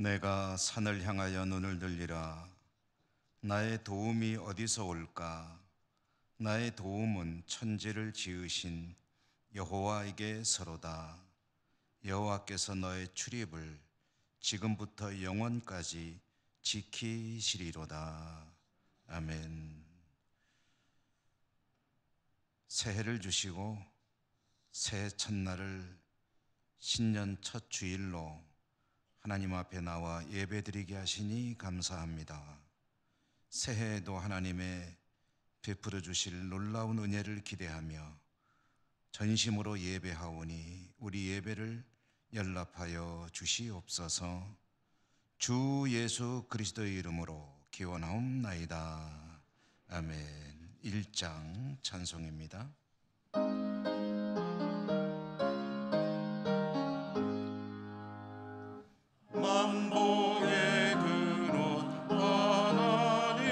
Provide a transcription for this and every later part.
내가 산을 향하여 눈을 들리라. 나의 도움이 어디서 올까? 나의 도움은 천지를 지으신 여호와에게서로다. 여호와께서 너의 출입을 지금부터 영원까지 지키시리로다. 아멘. 새해를 주시고 새해 첫날을 신년 첫 주일로 하나님 앞에 나와 예배드리게 하시니 감사합니다. 새해에도 하나님의 베풀어 주실 놀라운 은혜를 기대하며 전심으로 예배하오니 우리 예배를 연락하여 주시옵소서. 주 예수 그리스도의 이름으로 기원하옵나이다. 아멘. 1장 찬송입니다. 만복의 근원 하나님,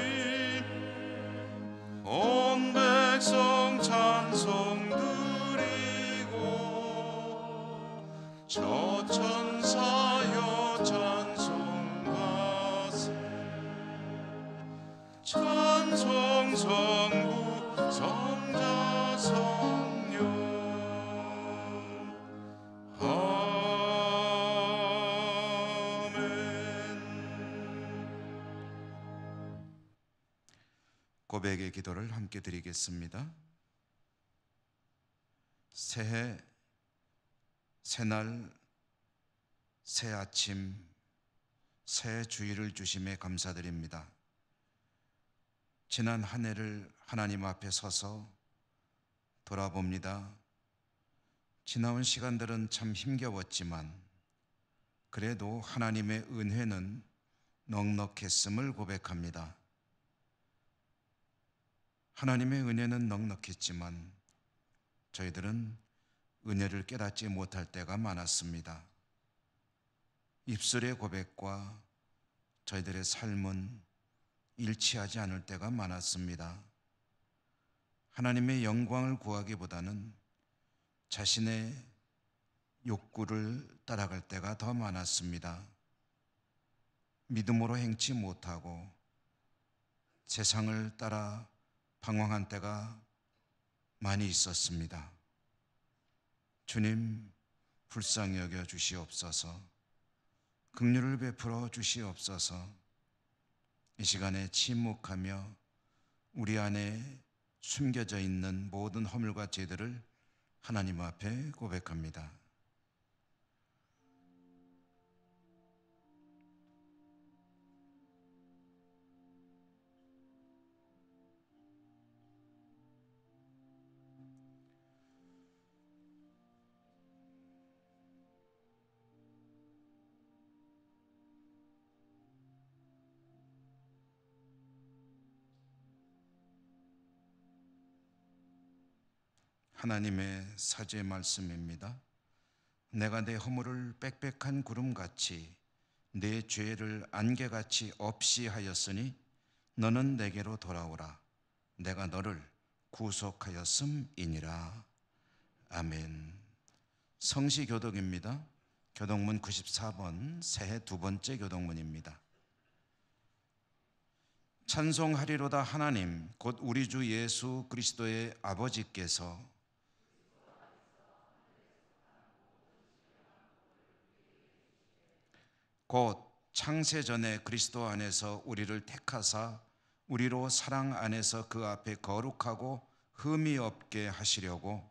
온 백성 찬송 드리고 저 천사여 찬송하세. 찬송 성부 성자 성령 고백의 기도를 함께 드리겠습니다. 새해, 새날, 새 아침, 새 주일을 주심에 감사드립니다. 지난 한 해를 하나님 앞에 서서 돌아봅니다. 지나온 시간들은 참 힘겨웠지만 그래도 하나님의 은혜는 넉넉했음을 고백합니다. 하나님의 은혜는 넉넉했지만 저희들은 은혜를 깨닫지 못할 때가 많았습니다. 입술의 고백과 저희들의 삶은 일치하지 않을 때가 많았습니다. 하나님의 영광을 구하기보다는 자신의 욕구를 따라갈 때가 더 많았습니다. 믿음으로 행치 못하고 세상을 따라 방황한 때가 많이 있었습니다. 주님, 불쌍히 여겨 주시옵소서. 긍휼을 베풀어 주시옵소서. 이 시간에 침묵하며 우리 안에 숨겨져 있는 모든 허물과 죄들을 하나님 앞에 고백합니다. 하나님의 사죄 말씀입니다. 내가 내 허물을 빽빽한 구름같이 내 죄를 안개같이 없이 하였으니 너는 내게로 돌아오라. 내가 너를 구속하였음이니라. 아멘. 성시교독입니다. 교독문 94번 새해 두 번째 교독문입니다. 찬송하리로다 하나님 곧 우리 주 예수 그리스도의 아버지께서 곧 창세전에 그리스도 안에서 우리를 택하사 우리로 사랑 안에서 그 앞에 거룩하고 흠이 없게 하시려고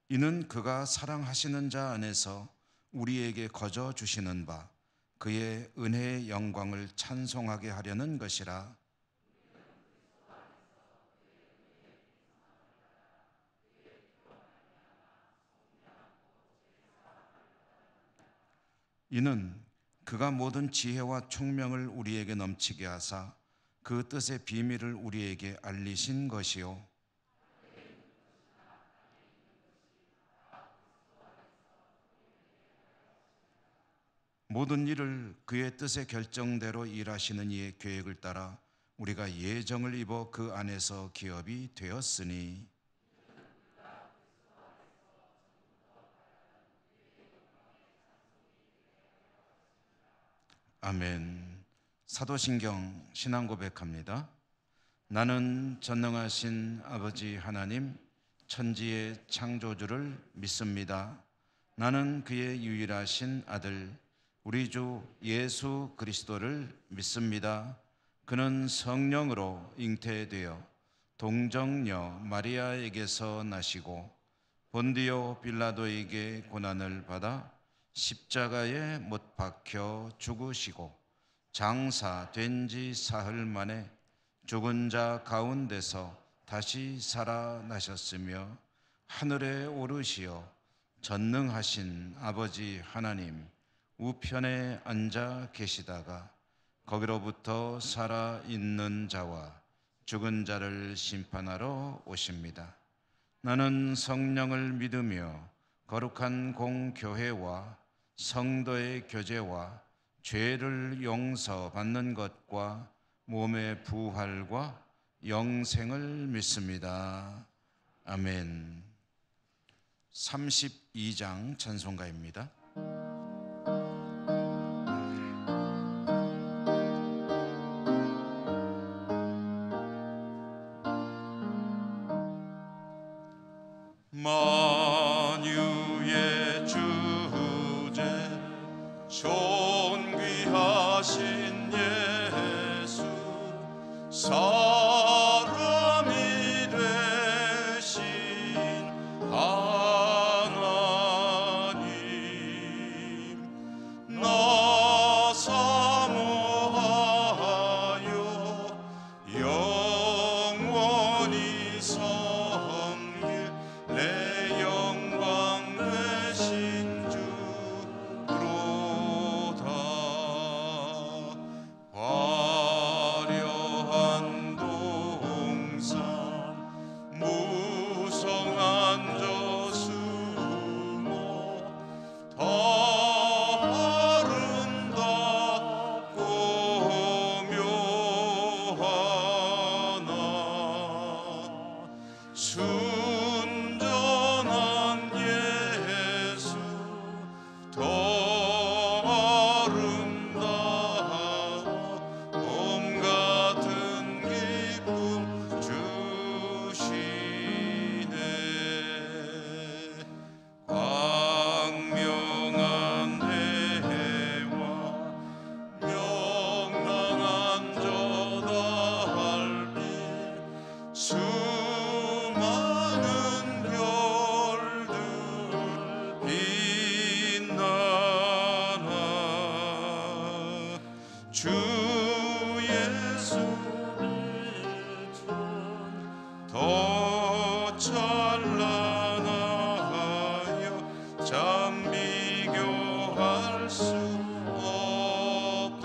이는 그가 사랑하시는 자 안에서 우리에게 거저 주시는 바 그의 은혜의 영광을 찬송하게 하려는 것이라. 이는 그가 모든 지혜와 총명을 우리에게 넘치게 하사 그 뜻의 비밀을 우리에게 알리신 것이요 모든 일을 그의 뜻의 결정대로 일하시는 이의 계획을 따라 우리가 예정을 입어 그 안에서 기업이 되었으니 아멘. 사도신경 신앙 고백합니다. 나는 전능하신 아버지 하나님 천지의 창조주를 믿습니다. 나는 그의 유일하신 아들 우리 주 예수 그리스도를 믿습니다. 그는 성령으로 잉태되어 동정녀 마리아에게서 나시고 본디오 빌라도에게 고난을 받아 십자가에 못 박혀 죽으시고 장사된 지 사흘 만에 죽은 자 가운데서 다시 살아나셨으며 하늘에 오르시어 전능하신 아버지 하나님 우편에 앉아 계시다가 거기로부터 살아있는 자와 죽은 자를 심판하러 오십니다. 나는 성령을 믿으며 거룩한 공교회와 성도의 교제와 죄를 용서받는 것과 몸의 부활과 영생을 믿습니다. 아멘. 32장 찬송가입니다. 만유의 주제 존귀하신 예수 사람이 되신 하나님 나 사모하여 영원히 섬길 내 영광 되신 주로다. 화려한 동산 무성한 저수목 더 아름답고 묘하나 순전한 예수 더 아름다워 봄 같은 기쁨 주시네. 광명한 해와 명랑한 저 달빛 수많은 별들 빛나나 주 예수 빛은 더 찬란하여 참 비교할 수 없도다.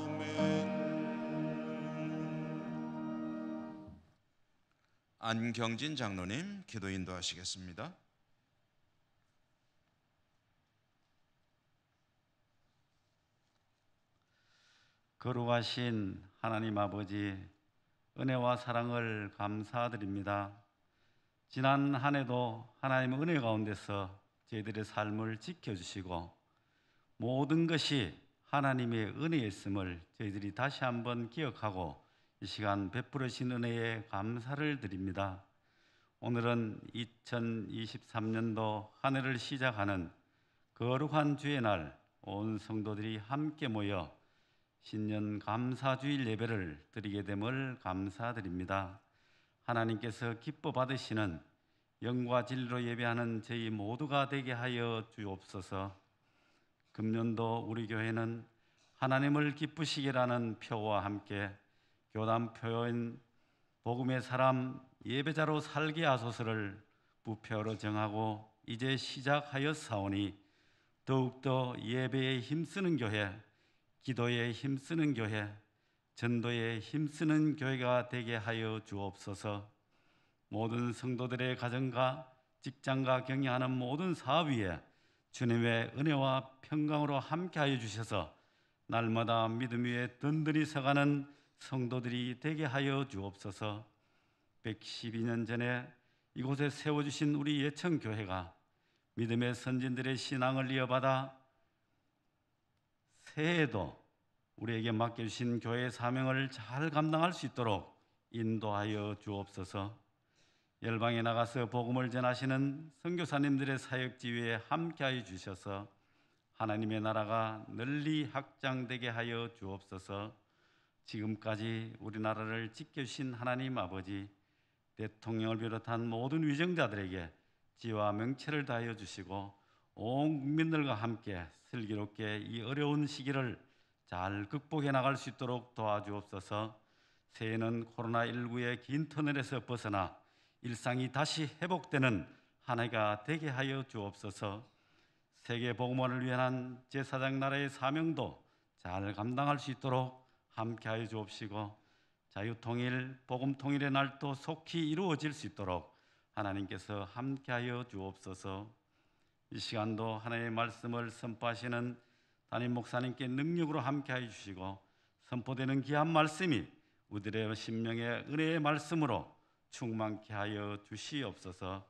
아멘. 안경진 장로님 기도 인도하시겠습니다. 거룩하신 하나님 아버지, 은혜와 사랑을 감사드립니다. 지난 한 해도 하나님의 은혜 가운데서 저희들의 삶을 지켜주시고 모든 것이 하나님의 은혜였음을 저희들이 다시 한번 기억하고 이 시간 베풀으신 은혜에 감사를 드립니다. 오늘은 2023년도 한 해를 시작하는 거룩한 주의 날, 온 성도들이 함께 모여 신년 감사주일 예배를 드리게 됨을 감사드립니다. 하나님께서 기뻐 받으시는 영과 진리로 예배하는 저희 모두가 되게 하여 주옵소서. 금년도 우리 교회는 하나님을 기쁘시게 하는 표와 함께 교단 표인 복음의 사람 예배자로 살게 하소서를 부표로 정하고 이제 시작하였사오니 더욱더 예배에 힘쓰는 교회, 기도에 힘쓰는 교회, 전도에 힘쓰는 교회가 되게 하여 주옵소서. 모든 성도들의 가정과 직장과 경영하는 모든 사업 위에 주님의 은혜와 평강으로 함께하여 주셔서 날마다 믿음 위에 든든히 서가는 성도들이 되게 하여 주옵소서. 112년 전에 이곳에 세워주신 우리 예천교회가 믿음의 선진들의 신앙을 이어받아 새해에도 우리에게 맡겨주신 교회의 사명을 잘 감당할 수 있도록 인도하여 주옵소서. 열방에 나가서 복음을 전하시는 선교사님들의 사역 지위에 함께하여 주셔서 하나님의 나라가 널리 확장되게 하여 주옵소서. 지금까지 우리나라를 지켜주신 하나님 아버지, 대통령을 비롯한 모든 위정자들에게 지혜와 명철을 다하여 주시고 온 국민들과 함께 슬기롭게 이 어려운 시기를 잘 극복해 나갈 수 있도록 도와주옵소서. 새해는 코로나19의 긴 터널에서 벗어나 일상이 다시 회복되는 한 해가 되게 하여 주옵소서. 세계 복음화를 위한 제사장 나라의 사명도 잘 감당할 수 있도록 함께하여 주옵시고 자유통일, 복음통일의 날도 속히 이루어질 수 있도록 하나님께서 함께하여 주옵소서. 이 시간도 하나님의 말씀을 선포하시는 담임 목사님께 능력으로 함께하여 주시고 선포되는 귀한 말씀이 우리들의 심령의 은혜의 말씀으로 충만케 하여 주시옵소서.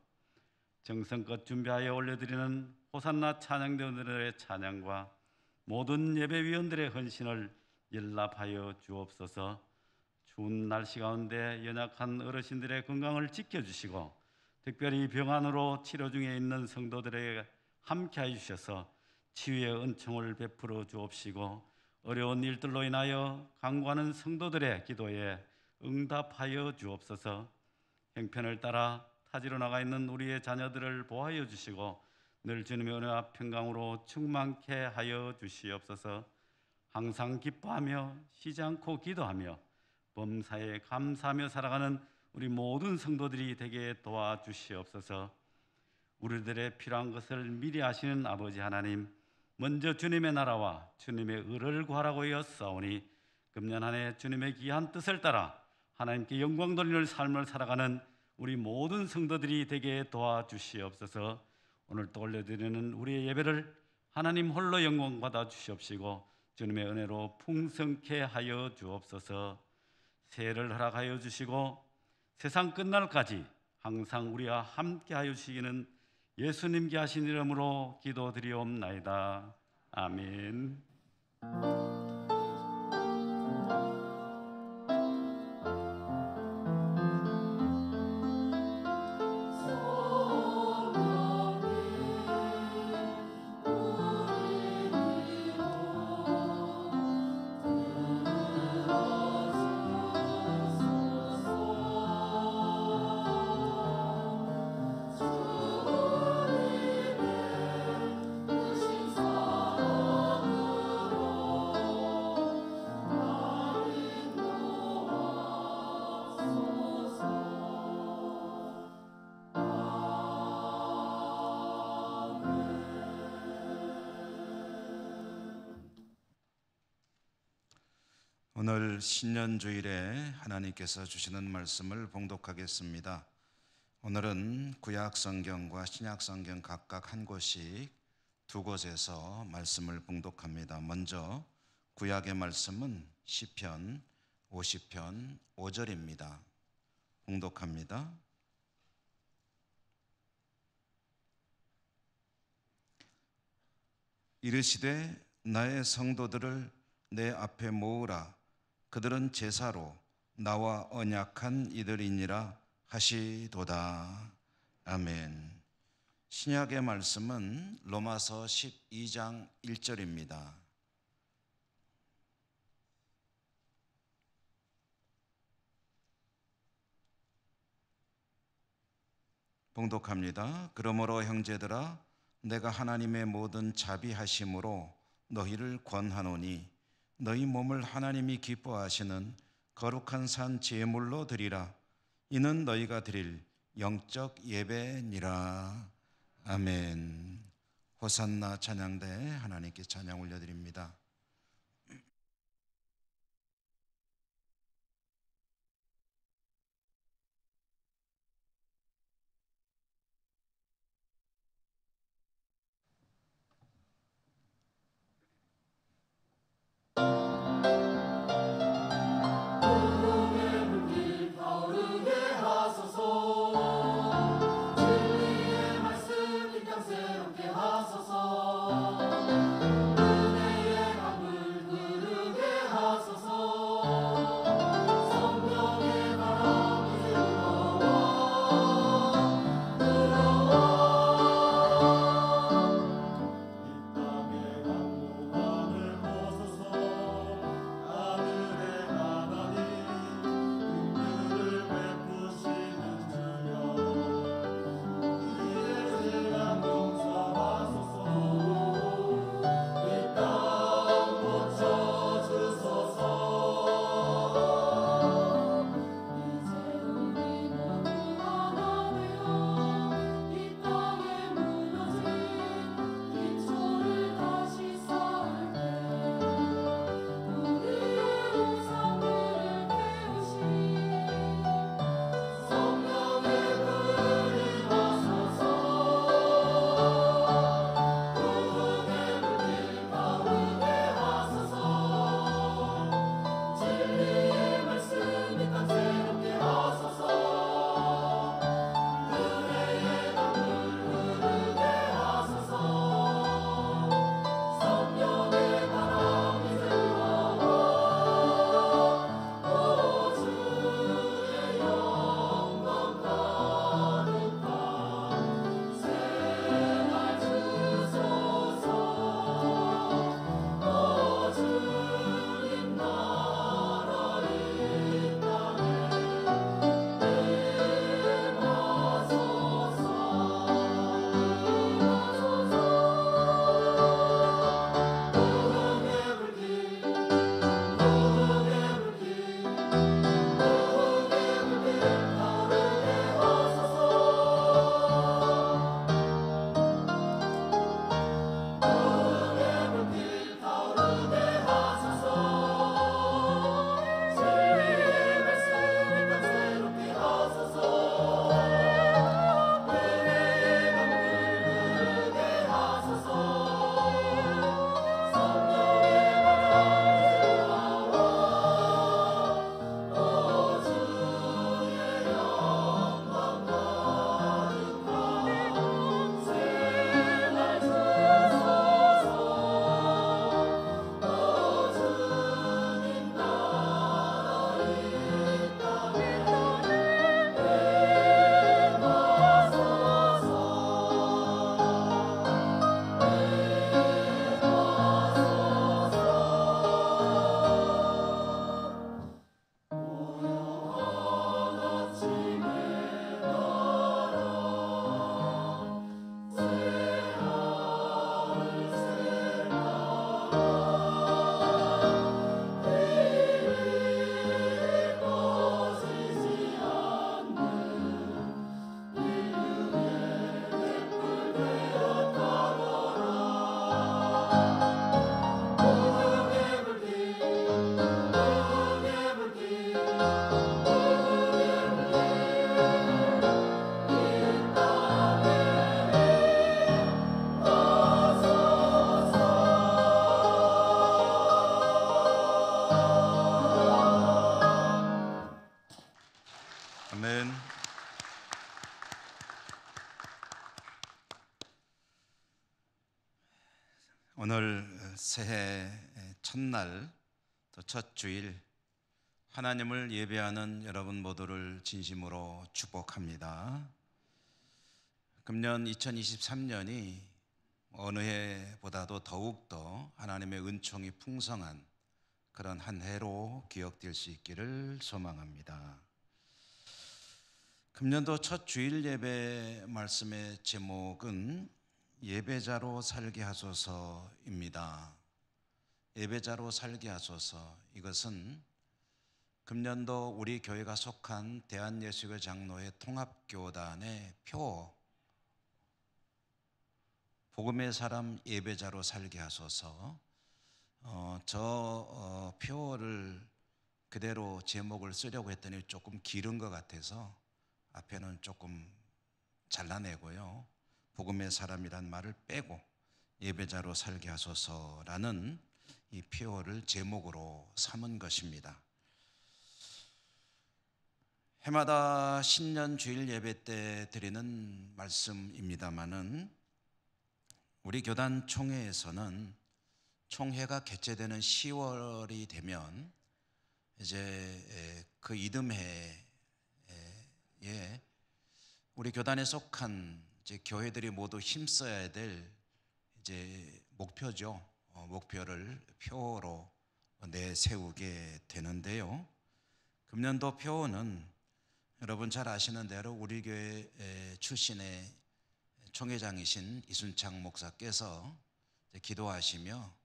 정성껏 준비하여 올려드리는 호산나 찬양대원들의 찬양과 모든 예배위원들의 헌신을 연락하여 주옵소서. 추운 날씨 가운데 연약한 어르신들의 건강을 지켜주시고 특별히 병환으로 치료 중에 있는 성도들에게 함께하여 주셔서 치유의 은총을 베풀어 주옵시고 어려운 일들로 인하여 간구하는 성도들의 기도에 응답하여 주옵소서. 형편을 따라 타지로 나가 있는 우리의 자녀들을 보호하여 주시고 늘 주님의 은혜와 평강으로 충만케 하여 주시옵소서. 항상 기뻐하며 쉬지 않고 기도하며 범사에 감사하며 살아가는 우리 모든 성도들이 되게 도와주시옵소서. 우리들의 필요한 것을 미리 아시는 아버지 하나님, 먼저 주님의 나라와 주님의 의를 구하라고 하였사오니 금년 한 해 주님의 귀한 뜻을 따라 하나님께 영광 돌리는 삶을 살아가는 우리 모든 성도들이 되게 도와주시옵소서. 오늘 또 올려드리는 우리의 예배를 하나님 홀로 영광 받아 주시옵시고 주님의 은혜로 풍성케 하여 주옵소서. 새해를 허락하여 주시고 세상 끝날까지 항상 우리와 함께 하여 주시기는 예수님께 하신 이름으로 기도드리옵나이다. 아멘. 오늘 신년주일에 하나님께서 주시는 말씀을 봉독하겠습니다. 오늘은 구약성경과 신약성경 각각 한 곳씩 두 곳에서 말씀을 봉독합니다. 먼저 구약의 말씀은 시편 50편 5절입니다. 봉독합니다. 이르시되 나의 성도들을 내 앞에 모으라. 그들은 제사로 나와 언약한 이들이니라 하시도다. 아멘. 신약의 말씀은 로마서 12장 1절입니다. 봉독합니다. 그러므로 형제들아 내가 하나님의 모든 자비하심으로 너희를 권하노니 너희 몸을 하나님이 기뻐하시는 거룩한 산 제물로 드리라. 이는 너희가 드릴 영적 예배니라. 아멘. 호산나 찬양대 하나님께 찬양 올려드립니다. 오늘 새해 첫날 또 첫 주일 하나님을 예배하는 여러분 모두를 진심으로 축복합니다. 금년 2023년이 어느 해보다도 더욱더 하나님의 은총이 풍성한 그런 한 해로 기억될 수 있기를 소망합니다. 금년도 첫 주일 예배 말씀의 제목은 예배자로 살게 하소서입니다. 예배자로 살게 하소서. 이것은 금년도 우리 교회가 속한 대한예수교 장로회 통합교단의 표, 복음의 사람 예배자로 살게 하소서. 저 표를 그대로 제목을 쓰려고 했더니 조금 길은 것 같아서 앞에는 조금 잘라내고요. 복음의 사람이란 말을 빼고 예배자로 살게 하소서라는 이 표어를 제목으로 삼은 것입니다. 해마다 신년 주일 예배 때 드리는 말씀입니다마는 우리 교단 총회에서는 총회가 개최되는 10월이 되면 이제 그 이듬해에 우리 교단에 속한 이제 교회들이 모두 힘써야 될 이제 목표죠. 목표를 표로 내세우게 되는데요. 금년도 표는 여러분 잘 아시는 대로 우리 교회 출신의 총회장이신 이순창 목사께서 기도하시며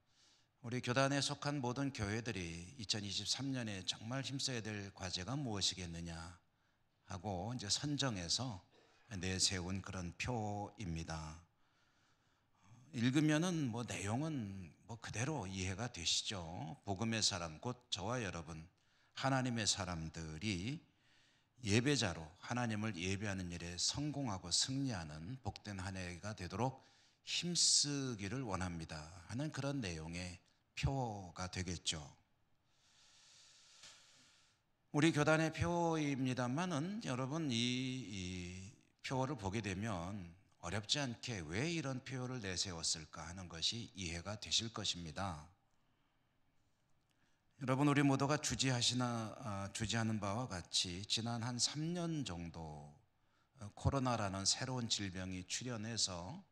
우리 교단에 속한 모든 교회들이 2023년에 정말 힘써야 될 과제가 무엇이겠느냐 하고 이제 선정해서 내세운 그런 표입니다. 읽으면은 내용은 그대로 이해가 되시죠. 복음의 사람 곧 저와 여러분 하나님의 사람들이 예배자로 하나님을 예배하는 일에 성공하고 승리하는 복된 한 해가 되도록 힘쓰기를 원합니다 하는 그런 내용의 표가 되겠죠. 우리 교단의 표입니다만은 여러분 이 표를 보게 되면 어렵지 않게 왜 이런 표를 내세웠을까 하는 것이 이해가 되실 것입니다. 여러분 우리 모두가 주지하는 바와 같이 지난 한 3년 정도 코로나라는 새로운 질병이 출현해서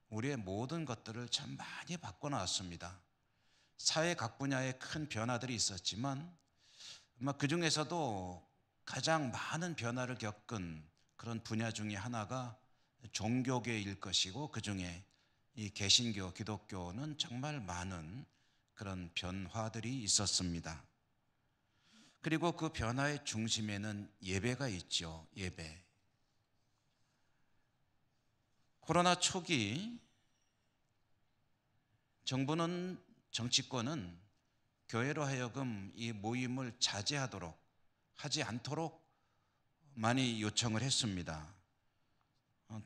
우리의 모든 것들을 참 많이 바꿔놨습니다. 사회 각 분야에 큰 변화들이 있었지만 아마 그 중에서도 가장 많은 변화를 겪은 그런 분야 중에 하나가 종교계일 것이고 그 중에 이 개신교, 기독교는 정말 많은 그런 변화들이 있었습니다. 그리고 그 변화의 중심에는 예배가 있죠. 예배. 코로나 초기 정치권은 교회로 하여금 이 모임을 자제하도록 하지 않도록 많이 요청을 했습니다.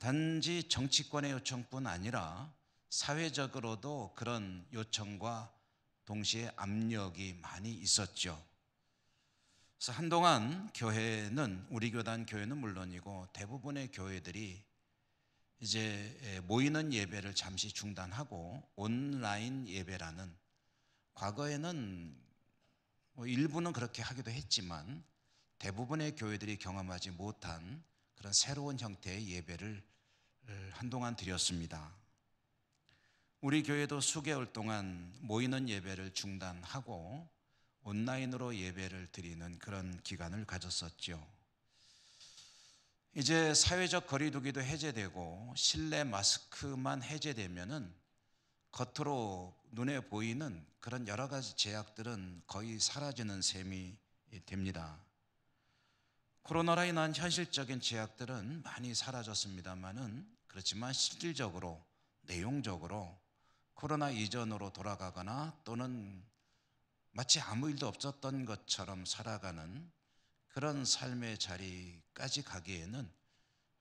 단지 정치권의 요청뿐 아니라 사회적으로도 그런 요청과 동시에 압력이 많이 있었죠. 그래서 한동안 교회는 우리 교단 교회는 물론이고 대부분의 교회들이 이제 모이는 예배를 잠시 중단하고 온라인 예배라는 과거에는 일부는 그렇게 하기도 했지만 대부분의 교회들이 경험하지 못한 그런 새로운 형태의 예배를 한동안 드렸습니다. 우리 교회도 수개월 동안 모이는 예배를 중단하고 온라인으로 예배를 드리는 그런 기간을 가졌었죠. 이제 사회적 거리두기도 해제되고 실내 마스크만 해제되면은 겉으로 눈에 보이는 그런 여러 가지 제약들은 거의 사라지는 셈이 됩니다. 코로나로 인한 현실적인 제약들은 많이 사라졌습니다만은 그렇지만 실질적으로 내용적으로 코로나 이전으로 돌아가거나 또는 마치 아무 일도 없었던 것처럼 살아가는 그런 삶의 자리까지 가기에는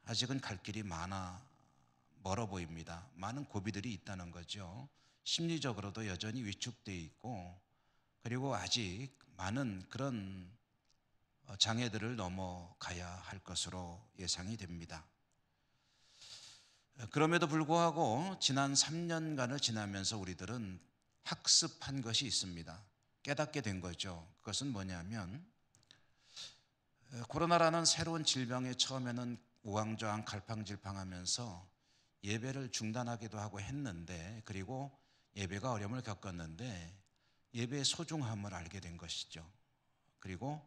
아직은 갈 길이 멀어 보입니다. 많은 고비들이 있다는 거죠. 심리적으로도 여전히 위축되어 있고 그리고 아직 많은 그런 장애들을 넘어가야 할 것으로 예상이 됩니다. 그럼에도 불구하고 지난 3년간을 지나면서 우리들은 학습한 것이 있습니다. 깨닫게 된 거죠. 그것은 뭐냐면 코로나라는 새로운 질병에 처음에는 우왕좌왕 갈팡질팡하면서 예배를 중단하기도 하고 했는데, 그리고 예배가 어려움을 겪었는데 예배의 소중함을 알게 된 것이죠. 그리고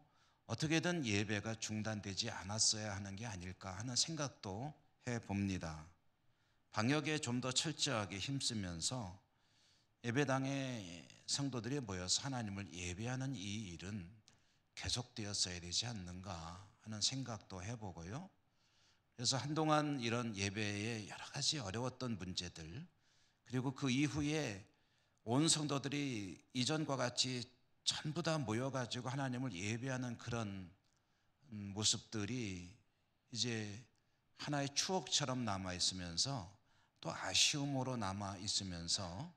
어떻게든 예배가 중단되지 않았어야 하는 게 아닐까 하는 생각도 해봅니다. 방역에 좀 더 철저하게 힘쓰면서 예배당에 성도들이 모여서 하나님을 예배하는 이 일은 계속되었어야 되지 않는가 하는 생각도 해보고요. 그래서 한동안 이런 예배에 여러 가지 어려웠던 문제들, 그리고 그 이후에 온 성도들이 이전과 같이 전부 다 모여가지고 하나님을 예배하는 그런 모습들이 이제 하나의 추억처럼 남아있으면서 또 아쉬움으로 남아있으면서,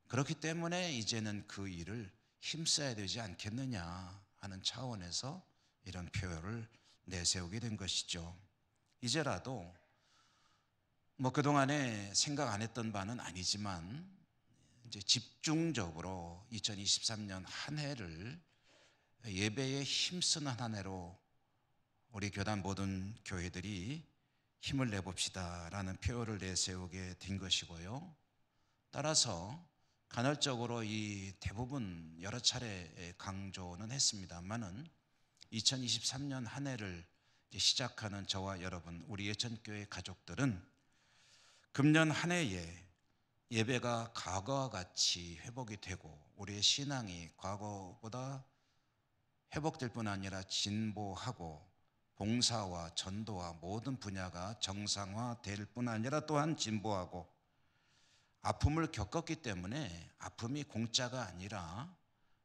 그렇기 때문에 이제는 그 일을 힘써야 되지 않겠느냐 하는 차원에서 이런 표현을 내세우게 된 것이죠. 이제라도 그동안에 생각 안 했던 바는 아니지만 이제 집중적으로 2023년 한 해를 예배에 힘쓰는 한 해로 우리 교단 모든 교회들이 힘을 내봅시다라는 표현을 내세우게 된 것이고요. 따라서 간헐적으로 이 대부분 여러 차례 강조는 했습니다만은 2023년 한 해를 시작하는 저와 여러분, 우리 예천교회 가족들은 금년 한 해에 예배가 과거와 같이 회복이 되고 우리의 신앙이 과거보다 회복될 뿐 아니라 진보하고 봉사와 전도와 모든 분야가 정상화될 뿐 아니라 또한 진보하고, 아픔을 겪었기 때문에 아픔이 공짜가 아니라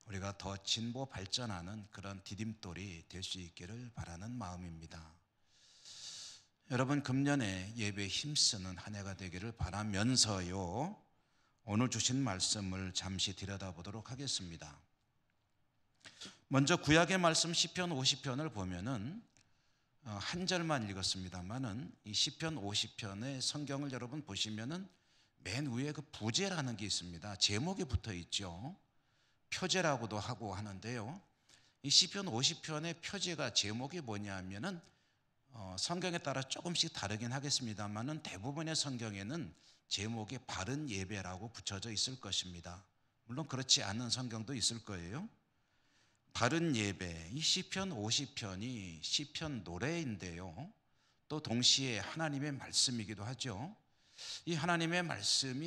우리가 더 진보 발전하는 그런 디딤돌이 될 수 있기를 바라는 마음입니다. 여러분, 금년에 예배에 힘쓰는 한 해가 되기를 바라면서요, 오늘 주신 말씀을 잠시 들여다보도록 하겠습니다. 먼저 구약의 말씀 시편 50편을 보면은 한 절만 읽었습니다만은 이 시편 50편의 성경을 여러분 보시면은 맨 위에 그 부제라는 게 있습니다. 제목이 붙어 있죠. 표제라고도 하고 하는데요. 이 시편 50편의 표제가 제목이 뭐냐면은 성경에 따라 조금씩 다르긴 하겠습니다만은 대부분의 성경에는 제목이 바른 예배라고 붙여져 있을 것입니다. 물론 그렇지 않은 성경도 있을 거예요. 바른 예배, 이 시편 50편이 시편 노래인데요, 또 동시에 하나님의 말씀이기도 하죠. 이 하나님의 말씀이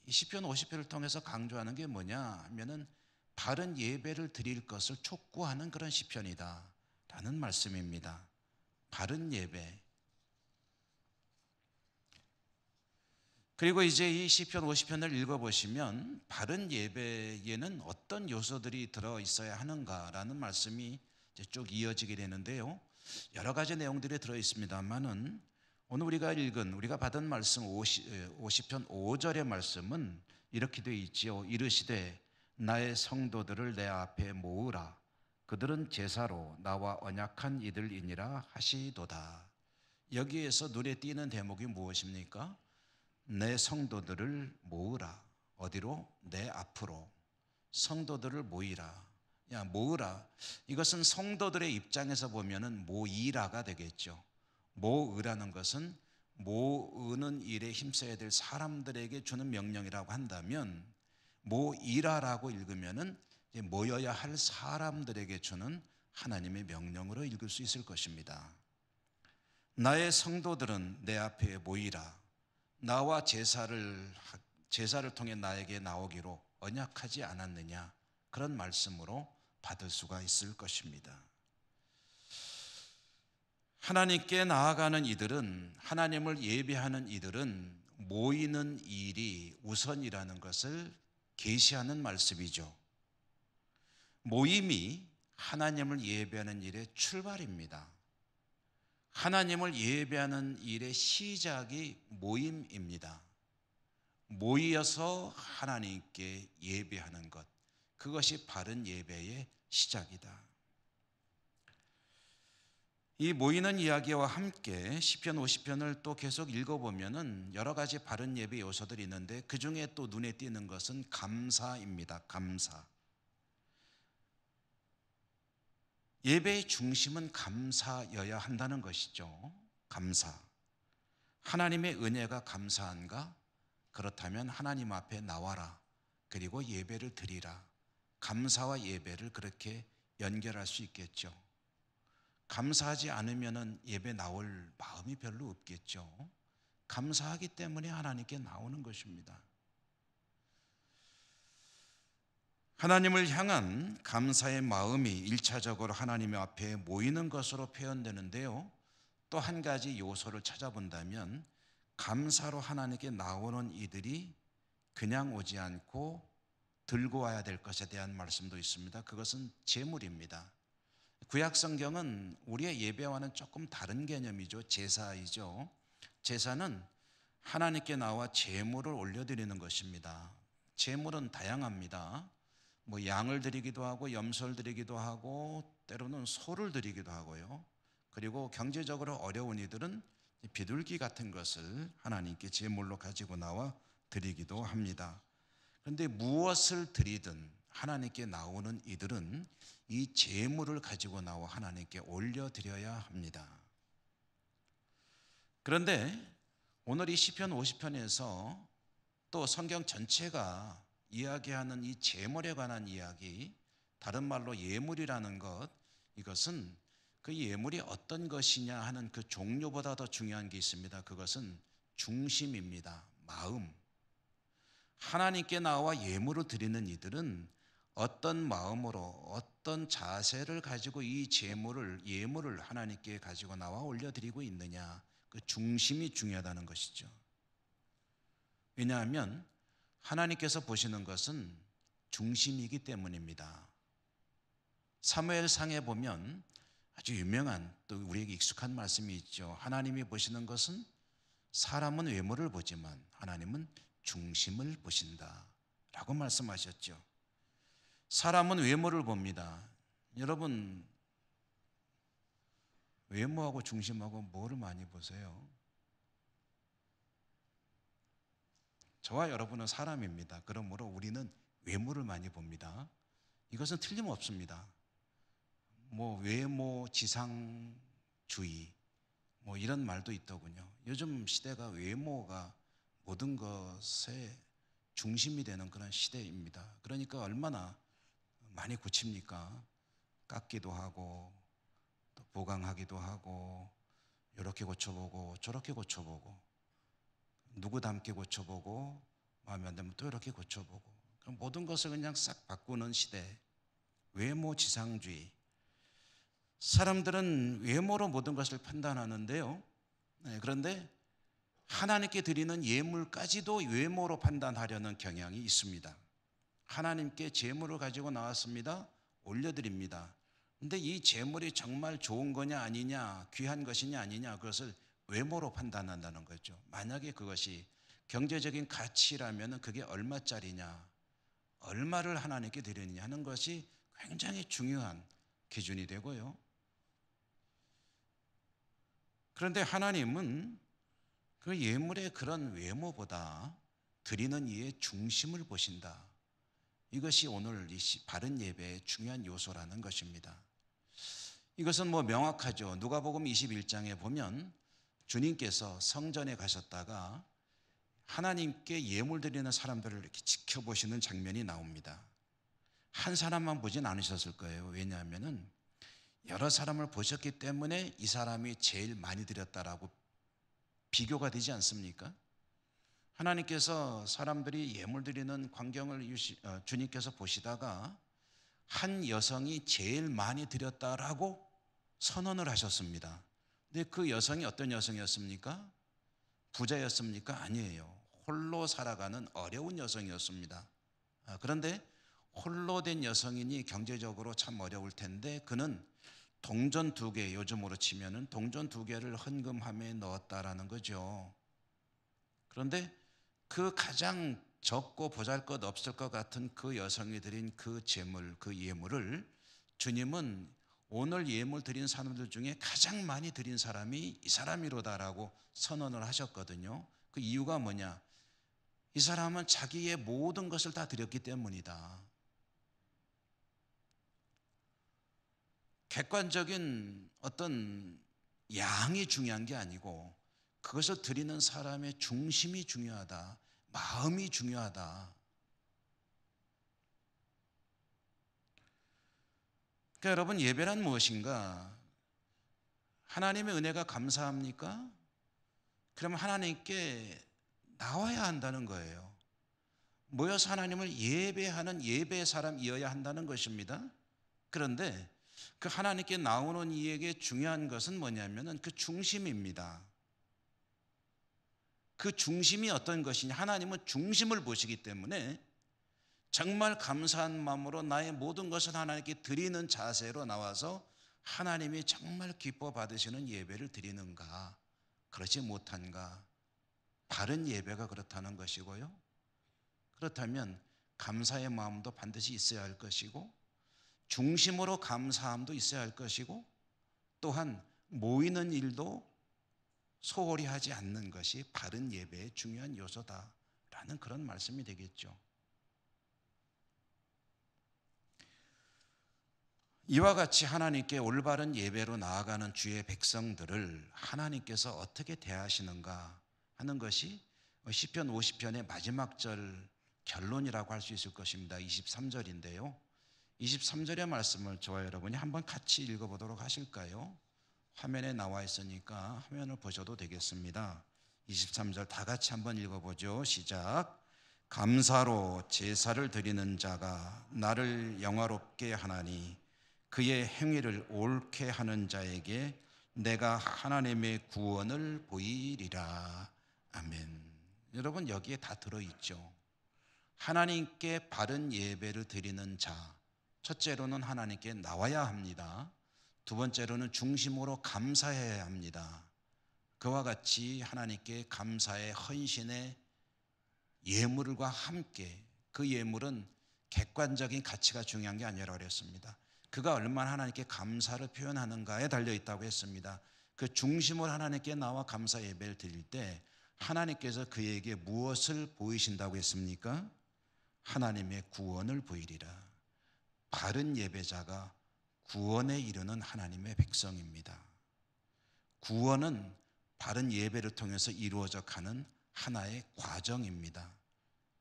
이 시편 50편을 통해서 강조하는 게 뭐냐 하면은 바른 예배를 드릴 것을 촉구하는 그런 시편이다 라는 말씀입니다. 바른 예배. 그리고 이제 이 시편 50편을 읽어보시면 바른 예배에는 어떤 요소들이 들어있어야 하는가라는 말씀이 이제 쭉 이어지게 되는데요, 여러 가지 내용들이 들어있습니다만은 오늘 우리가 받은 말씀 50편 5절의 말씀은 이렇게 되어 있지요. 이르시되 나의 성도들을 내 앞에 모으라. 그들은 제사로 나와 언약한 이들이니라 하시도다. 여기에서 눈에 띄는 대목이 무엇입니까? 내 성도들을 모으라. 어디로? 내 앞으로. 성도들을 모이라. 모으라. 이것은 성도들의 입장에서 보면은 모이라가 되겠죠. 모으라는 것은 모으는 일에 힘써야 될 사람들에게 주는 명령이라고 한다면, 모이라라고 읽으면은 모여야 할 사람들에게 주는 하나님의 명령으로 읽을 수 있을 것입니다. 나의 성도들은 내 앞에 모이라. 나와 제사를 통해 나에게 나오기로 언약하지 않았느냐, 그런 말씀으로 받을 수가 있을 것입니다. 하나님께 나아가는 이들은, 하나님을 예배하는 이들은 모이는 일이 우선이라는 것을 계시하는 말씀이죠. 모임이 하나님을 예배하는 일의 출발입니다. 하나님을 예배하는 일의 시작이 모임입니다. 모이어서 하나님께 예배하는 것, 그것이 바른 예배의 시작이다. 이 모이는 이야기와 함께 시편 50편을 또 계속 읽어보면은 여러 가지 바른 예배 요소들이 있는데 그 중에 또 눈에 띄는 것은 감사입니다. 감사. 예배의 중심은 감사여야 한다는 것이죠. 감사. 하나님의 은혜가 감사한가? 그렇다면 하나님 앞에 나와라. 그리고 예배를 드리라. 감사와 예배를 그렇게 연결할 수 있겠죠. 감사하지 않으면 예배 나올 마음이 별로 없겠죠. 감사하기 때문에 하나님께 나오는 것입니다. 하나님을 향한 감사의 마음이 일차적으로 하나님 앞에 모이는 것으로 표현되는데요. 또 한 가지 요소를 찾아본다면 감사로 하나님께 나오는 이들이 그냥 오지 않고 들고 와야 될 것에 대한 말씀도 있습니다. 그것은 제물입니다. 구약 성경은 우리의 예배와는 조금 다른 개념이죠. 제사이죠. 제사는 하나님께 나와 제물을 올려드리는 것입니다. 제물은 다양합니다. 양을 드리기도 하고 염소를 드리기도 하고 때로는 소를 드리기도 하고요. 그리고 경제적으로 어려운 이들은 비둘기 같은 것을 하나님께 제물로 가지고 나와 드리기도 합니다. 그런데 무엇을 드리든 하나님께 나오는 이들은 이 제물을 가지고 나와 하나님께 올려드려야 합니다. 그런데 오늘 이 시편 50편에서 또 성경 전체가 이야기하는 이 제물에 관한 이야기, 다른 말로 예물이라는 것, 이것은 그 예물이 어떤 것이냐 하는 그 종류보다 더 중요한 게 있습니다. 그것은 중심입니다. 마음. 하나님께 나와 예물을 드리는 이들은 어떤 마음으로 어떤 자세를 가지고 이 예물을 하나님께 가지고 나와 올려드리고 있느냐, 그 중심이 중요하다는 것이죠. 왜냐하면 하나님께서 보시는 것은 중심이기 때문입니다. 사무엘상에 보면 아주 유명한 또 우리에게 익숙한 말씀이 있죠. 하나님이 보시는 것은 사람은 외모를 보지만 하나님은 중심을 보신다 라고 말씀하셨죠. 사람은 외모를 봅니다. 여러분, 외모하고 중심하고 뭐를 많이 보세요? 저와 여러분은 사람입니다. 그러므로 우리는 외모를 많이 봅니다. 이것은 틀림없습니다. 외모 지상주의 이런 말도 있더군요. 요즘 시대가 외모가 모든 것의 중심이 되는 그런 시대입니다. 그러니까 얼마나 많이 고칩니까? 깎기도 하고 또 보강하기도 하고 이렇게 고쳐보고 저렇게 고쳐보고 누구 닮게 고쳐보고 마음에 안 들면 또 이렇게 고쳐보고 모든 것을 그냥 싹 바꾸는 시대. 외모 지상주의. 사람들은 외모로 모든 것을 판단하는데요. 그런데 하나님께 드리는 예물까지도 외모로 판단하려는 경향이 있습니다. 하나님께 제물을 가지고 나왔습니다. 올려드립니다. 그런데 이 제물이 정말 좋은 거냐 아니냐, 귀한 것이냐 아니냐, 그것을 외모로 판단한다는 거죠. 만약에 그것이 경제적인 가치라면 그게 얼마짜리냐, 얼마를 하나님께 드리느냐 하는 것이 굉장히 중요한 기준이 되고요. 그런데 하나님은 그 예물의 그런 외모보다 드리는 이의 중심을 보신다. 이것이 오늘 이 바른 예배의 중요한 요소라는 것입니다. 이것은 명확하죠. 누가복음 21장에 보면 주님께서 성전에 가셨다가 하나님께 예물 드리는 사람들을 이렇게 지켜보시는 장면이 나옵니다. 한 사람만 보진 않으셨을 거예요. 왜냐하면 여러 사람을 보셨기 때문에 이 사람이 제일 많이 드렸다라고 비교가 되지 않습니까? 하나님께서 사람들이 예물 드리는 광경을 주님께서 보시다가 한 여성이 제일 많이 드렸다라고 선언을 하셨습니다. 근데 그 여성이 어떤 여성이었습니까? 부자였습니까? 아니에요. 홀로 살아가는 어려운 여성이었습니다. 그런데 홀로 된 여성이니 경제적으로 참 어려울 텐데 그는 동전 2개, 요즘으로 치면은 동전 2개를 헌금함에 넣었다라는 거죠. 그런데 그 가장 적고 보잘것 없을 것 같은 그 여성이 드린 그 제물, 그 예물을 주님은 오늘 예물 드린 사람들 중에 가장 많이 드린 사람이 이 사람이로다라고 선언을 하셨거든요. 그 이유가 뭐냐? 이 사람은 자기의 모든 것을 다 드렸기 때문이다. 객관적인 어떤 양이 중요한 게 아니고 그것을 드리는 사람의 중심이 중요하다. 마음이 중요하다. 그러니까 여러분, 예배란 무엇인가? 하나님의 은혜가 감사합니까? 그러면 하나님께 나와야 한다는 거예요. 모여서 하나님을 예배하는 예배의 사람이어야 한다는 것입니다. 그런데 그 하나님께 나오는 이에게 중요한 것은 뭐냐면은 그 중심입니다. 그 중심이 어떤 것이냐? 하나님은 중심을 보시기 때문에 정말 감사한 마음으로 나의 모든 것을 하나님께 드리는 자세로 나와서 하나님이 정말 기뻐 받으시는 예배를 드리는가, 그렇지 못한가? 바른 예배가 그렇다는 것이고요. 그렇다면 감사의 마음도 반드시 있어야 할 것이고, 중심으로 감사함도 있어야 할 것이고, 또한 모이는 일도 소홀히 하지 않는 것이 바른 예배의 중요한 요소다라는 그런 말씀이 되겠죠. 이와 같이 하나님께 올바른 예배로 나아가는 주의 백성들을 하나님께서 어떻게 대하시는가 하는 것이 시편 50편의 마지막 절 결론이라고 할 수 있을 것입니다. 23절인데요. 23절의 말씀을 저와 여러분이 한번 같이 읽어보도록 하실까요? 화면에 나와 있으니까 화면을 보셔도 되겠습니다. 23절 다 같이 한번 읽어보죠. 시작. 감사로 제사를 드리는 자가 나를 영화롭게 하나니 그의 행위를 옳게 하는 자에게 내가 하나님의 구원을 보이리라. 아멘. 여러분, 여기에 다 들어있죠. 하나님께 바른 예배를 드리는 자, 첫째로는 하나님께 나와야 합니다. 두 번째로는 중심으로 감사해야 합니다. 그와 같이 하나님께 감사의 헌신의 예물과 함께, 그 예물은 객관적인 가치가 중요한 게 아니라고 그랬습니다. 그가 얼마나 하나님께 감사를 표현하는가에 달려있다고 했습니다. 그 중심으로 하나님께 나와 감사 예배를 드릴 때 하나님께서 그에게 무엇을 보이신다고 했습니까? 하나님의 구원을 보이리라. 바른 예배자가 구원에 이르는 하나님의 백성입니다. 구원은 바른 예배를 통해서 이루어져 가는 하나의 과정입니다.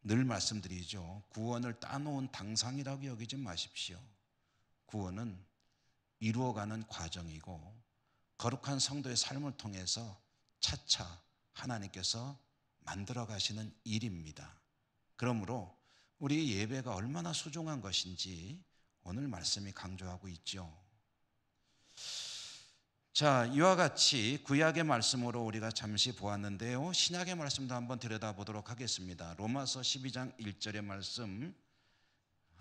늘 말씀드리죠. 구원을 따놓은 당상이라고 여기지 마십시오. 구원은 이루어가는 과정이고 거룩한 성도의 삶을 통해서 차차 하나님께서 만들어 가시는 일입니다. 그러므로 우리 예배가 얼마나 소중한 것인지 오늘 말씀이 강조하고 있죠. 자, 이와 같이 구약의 말씀으로 우리가 잠시 보았는데요. 신약의 말씀도 한번 들여다보도록 하겠습니다. 로마서 12장 1절의 말씀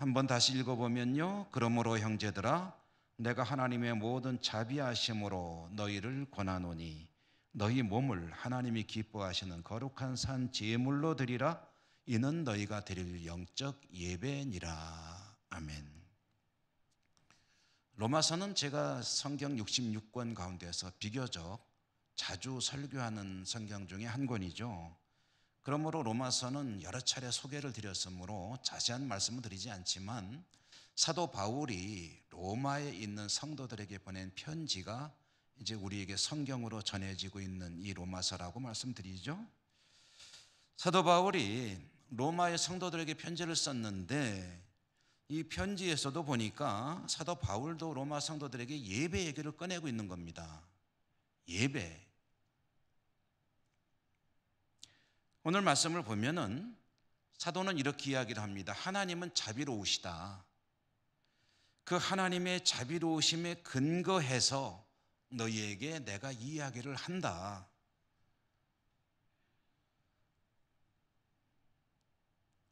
한번 다시 읽어보면요. 그러므로 형제들아 내가 하나님의 모든 자비하심으로 너희를 권하노니 너희 몸을 하나님이 기뻐하시는 거룩한 산 제물로 드리라. 이는 너희가 드릴 영적 예배니라. 아멘. 로마서는 제가 성경 66권 가운데서 비교적 자주 설교하는 성경 중에 한 권이죠. 그러므로 로마서는 여러 차례 소개를 드렸으므로 자세한 말씀을 드리지 않지만 사도 바울이 로마에 있는 성도들에게 보낸 편지가 이제 우리에게 성경으로 전해지고 있는 이 로마서라고 말씀드리죠. 사도 바울이 로마의 성도들에게 편지를 썼는데 이 편지에서도 보니까 사도 바울도 로마 성도들에게 예배 얘기를 꺼내고 있는 겁니다. 예배. 오늘 말씀을 보면은 사도는 이렇게 이야기를 합니다. 하나님은 자비로우시다. 그 하나님의 자비로우심에 근거해서 너희에게 내가 이 이야기를 한다.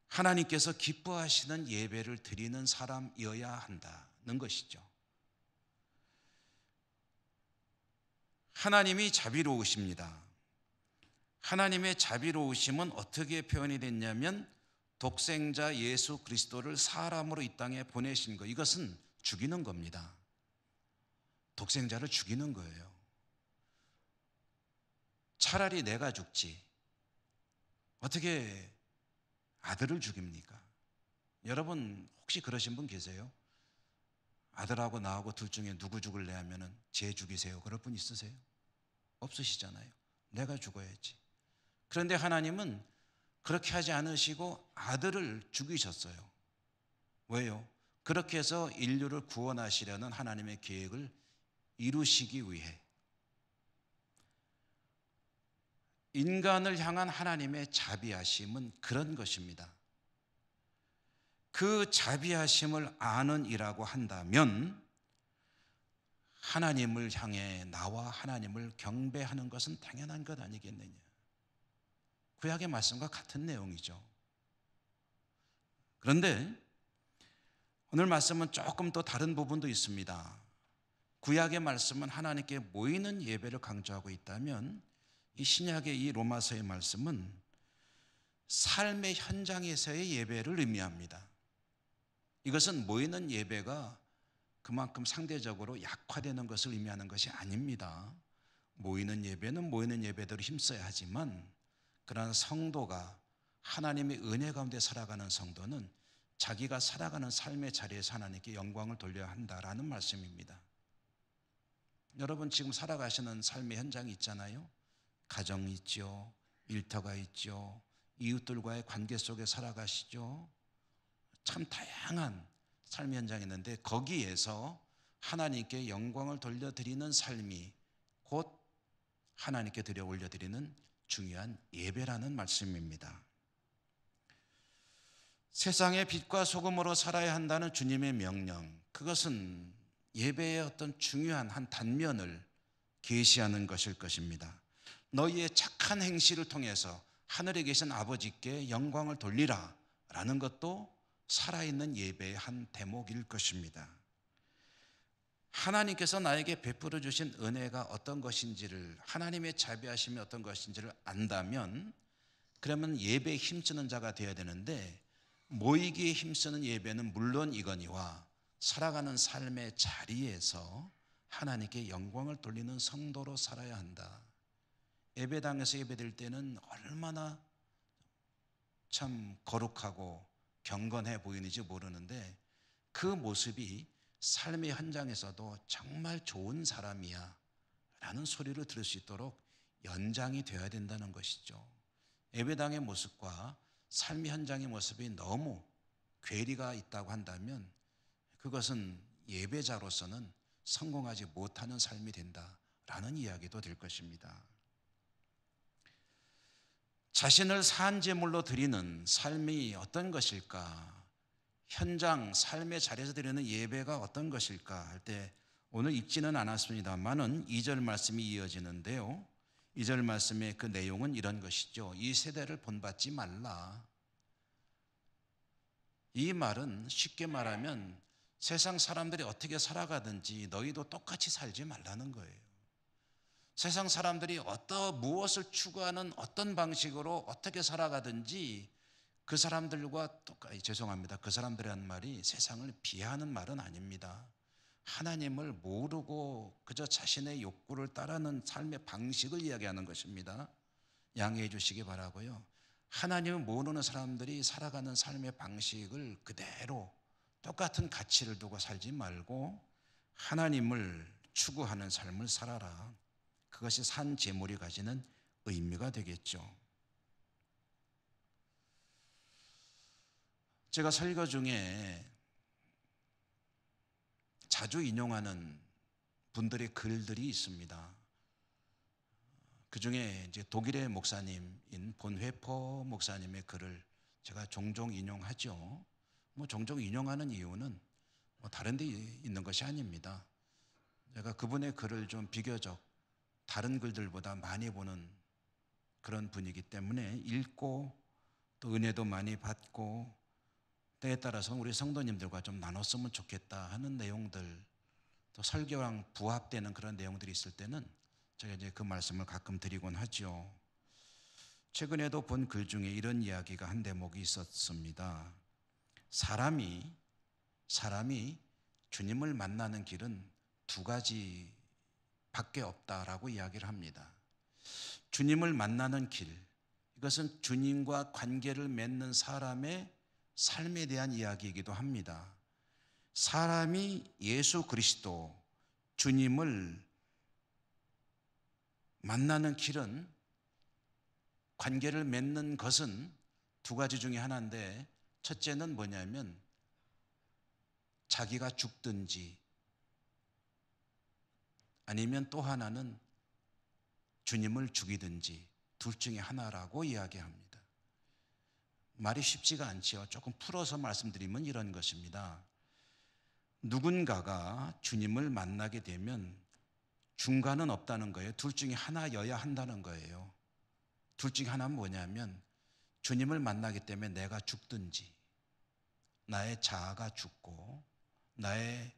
하나님께서 기뻐하시는 예배를 드리는 사람이어야 한다는 것이죠. 하나님이 자비로우십니다. 하나님의 자비로우심은 어떻게 표현이 됐냐면 독생자 예수 그리스도를 사람으로 이 땅에 보내신 것, 이것은 죽이는 겁니다. 독생자를 죽이는 거예요. 차라리 내가 죽지 어떻게 아들을 죽입니까? 여러분 혹시 그러신 분 계세요? 아들하고 나하고 둘 중에 누구 죽을래 하면은 쟤 죽이세요. 그럴 분 있으세요? 없으시잖아요. 내가 죽어야지. 그런데 하나님은 그렇게 하지 않으시고 아들을 죽이셨어요. 왜요? 그렇게 해서 인류를 구원하시려는 하나님의 계획을 이루시기 위해 인간을 향한 하나님의 자비하심은 그런 것입니다. 그 자비하심을 아는 이라고 한다면 하나님을 향해 나와 하나님을 경배하는 것은 당연한 것 아니겠느냐. 구약의 말씀과 같은 내용이죠. 그런데 오늘 말씀은 조금 또 다른 부분도 있습니다. 구약의 말씀은 하나님께 모이는 예배를 강조하고 있다면 이 신약의 이 로마서의 말씀은 삶의 현장에서의 예배를 의미합니다. 이것은 모이는 예배가 그만큼 상대적으로 약화되는 것을 의미하는 것이 아닙니다. 모이는 예배는 모이는 예배대로 힘써야 하지만 그러나 성도가 하나님의 은혜 가운데 살아가는 성도는 자기가 살아가는 삶의 자리에서 하나님께 영광을 돌려야 한다라는 말씀입니다. 여러분 지금 살아가시는 삶의 현장이 있잖아요. 가정이 있죠. 일터가 있죠. 이웃들과의 관계 속에 살아가시죠. 참 다양한 삶의 현장이 있는데 거기에서 하나님께 영광을 돌려드리는 삶이 곧 하나님께 드려 올려드리는 중요한 예배라는 말씀입니다. 세상의 빛과 소금으로 살아야 한다는 주님의 명령, 그것은 예배의 어떤 중요한 한 단면을 계시하는 것일 것입니다. 너희의 착한 행실을 통해서 하늘에 계신 아버지께 영광을 돌리라 라는 것도 살아있는 예배의 한 대목일 것입니다. 하나님께서 나에게 베풀어 주신 은혜가 어떤 것인지를, 하나님의 자비하심이 어떤 것인지를 안다면 그러면 예배에 힘쓰는 자가 되어야 되는데, 모이기에 힘쓰는 예배는 물론 이거니와 살아가는 삶의 자리에서 하나님께 영광을 돌리는 성도로 살아야 한다. 예배당에서 예배드릴 때는 얼마나 참 거룩하고 경건해 보이는지 모르는데 그 모습이 삶의 현장에서도 정말 좋은 사람이야 라는 소리를 들을 수 있도록 연장이 되어야 된다는 것이죠. 예배당의 모습과 삶의 현장의 모습이 너무 괴리가 있다고 한다면 그것은 예배자로서는 성공하지 못하는 삶이 된다라는 이야기도 될 것입니다. 자신을 산제물로 드리는 삶이 어떤 것일까? 현장, 삶의 자리에서 드리는 예배가 어떤 것일까? 할 때 오늘 읽지는 않았습니다만은 2절 말씀이 이어지는데요. 2절 말씀의 그 내용은 이런 것이죠. 이 세대를 본받지 말라. 이 말은 쉽게 말하면 세상 사람들이 어떻게 살아가든지 너희도 똑같이 살지 말라는 거예요. 세상 사람들이 무엇을 추구하는 어떤 방식으로 어떻게 살아가든지 그 사람들과 똑같이, 죄송합니다. 그 사람들이라는 말이 세상을 비하하는 말은 아닙니다. 하나님을 모르고 그저 자신의 욕구를 따르는 삶의 방식을 이야기하는 것입니다. 양해해 주시기 바라고요. 하나님을 모르는 사람들이 살아가는 삶의 방식을 그대로 똑같은 가치를 두고 살지 말고 하나님을 추구하는 삶을 살아라. 그것이 산 제물이 가지는 의미가 되겠죠. 제가 설교 중에 자주 인용하는 분들의 글들이 있습니다. 그 중에 이제 독일의 목사님인 본회퍼 목사님의 글을 제가 종종 인용하죠. 종종 인용하는 이유는 다른 데 있는 것이 아닙니다. 제가 그분의 글을 좀 비교적 다른 글들보다 많이 보는 그런 분이기 때문에 읽고 또 은혜도 많이 받고 때에 따라서 우리 성도님들과 좀 나눴으면 좋겠다 하는 내용들, 또 설교랑 부합되는 그런 내용들이 있을 때는 제가 이제 그 말씀을 가끔 드리곤 하죠. 최근에도 본 글 중에 이런 이야기가 한 대목이 있었습니다. 사람이 주님을 만나는 길은 두 가지밖에 없다라고 이야기를 합니다. 주님을 만나는 길, 이것은 주님과 관계를 맺는 사람의 삶에 대한 이야기이기도 합니다. 사람이 예수 그리스도, 주님을 만나는 길은, 관계를 맺는 것은 두 가지 중에 하나인데, 첫째는 뭐냐면 자기가 죽든지, 아니면 또 하나는 주님을 죽이든지, 둘 중에 하나라고 이야기합니다. 말이 쉽지가 않지요. 조금 풀어서 말씀드리면 이런 것입니다. 누군가가 주님을 만나게 되면 중간은 없다는 거예요. 둘 중에 하나여야 한다는 거예요. 둘 중에 하나는 뭐냐면 주님을 만나기 때문에 내가 죽든지, 나의 자아가 죽고 나의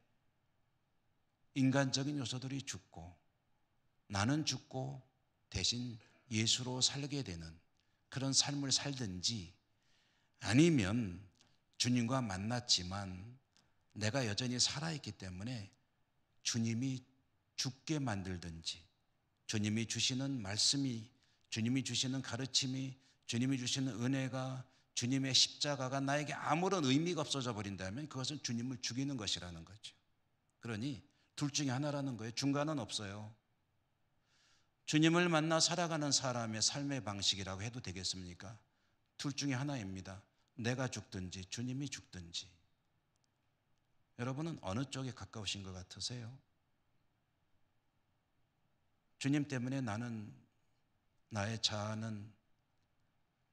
인간적인 요소들이 죽고 나는 죽고 대신 예수로 살게 되는 그런 삶을 살든지, 아니면 주님과 만났지만 내가 여전히 살아있기 때문에 주님이 죽게 만들든지, 주님이 주시는 말씀이, 주님이 주시는 가르침이, 주님이 주시는 은혜가, 주님의 십자가가 나에게 아무런 의미가 없어져 버린다면 그것은 주님을 죽이는 것이라는 거죠. 그러니 둘 중에 하나라는 거예요. 중간은 없어요. 주님을 만나 살아가는 사람의 삶의 방식이라고 해도 되겠습니까? 둘 중에 하나입니다. 내가 죽든지 주님이 죽든지. 여러분은 어느 쪽에 가까우신 것 같으세요? 주님 때문에 나의 자아는,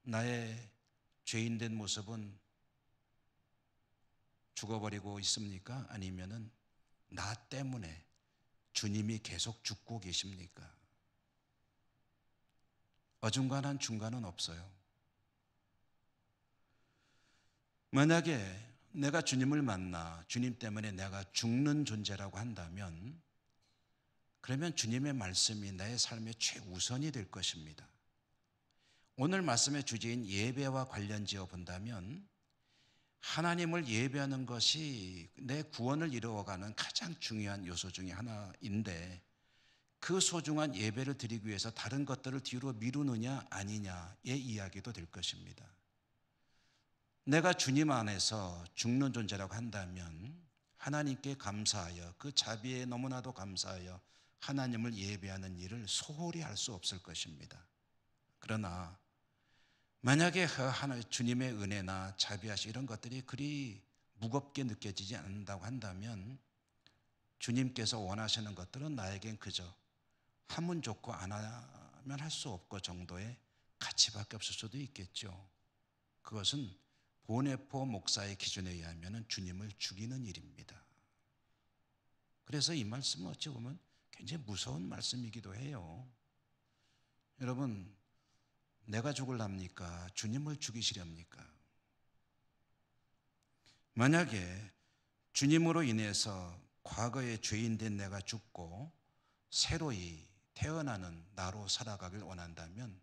나의 죄인된 모습은 죽어버리고 있습니까? 아니면은 나 때문에 주님이 계속 죽고 계십니까? 어중간한 중간은 없어요. 만약에 내가 주님을 만나 주님 때문에 내가 죽는 존재라고 한다면, 그러면 주님의 말씀이 내 삶의 최우선이 될 것입니다. 오늘 말씀의 주제인 예배와 관련지어 본다면, 하나님을 예배하는 것이 내 구원을 이루어가는 가장 중요한 요소 중에 하나인데, 그 소중한 예배를 드리기 위해서 다른 것들을 뒤로 미루느냐 아니냐의 이야기도 될 것입니다. 내가 주님 안에서 죽는 존재라고 한다면 하나님께 감사하여, 그 자비에 너무나도 감사하여 하나님을 예배하는 일을 소홀히 할 수 없을 것입니다. 그러나 만약에 주님의 은혜나 자비하심 이런 것들이 그리 무겁게 느껴지지 않는다고 한다면, 주님께서 원하시는 것들은 나에겐 그저 하면 좋고 안 하면 할 수 없고 정도의 가치밖에 없을 수도 있겠죠. 그것은 보네포 목사의 기준에 의하면 주님을 죽이는 일입니다. 그래서 이 말씀은 어찌 보면 굉장히 무서운 말씀이기도 해요. 여러분, 내가 죽을랍니까? 주님을 죽이시렵니까? 만약에 주님으로 인해서 과거의 죄인된 내가 죽고 새로이 태어나는 나로 살아가길 원한다면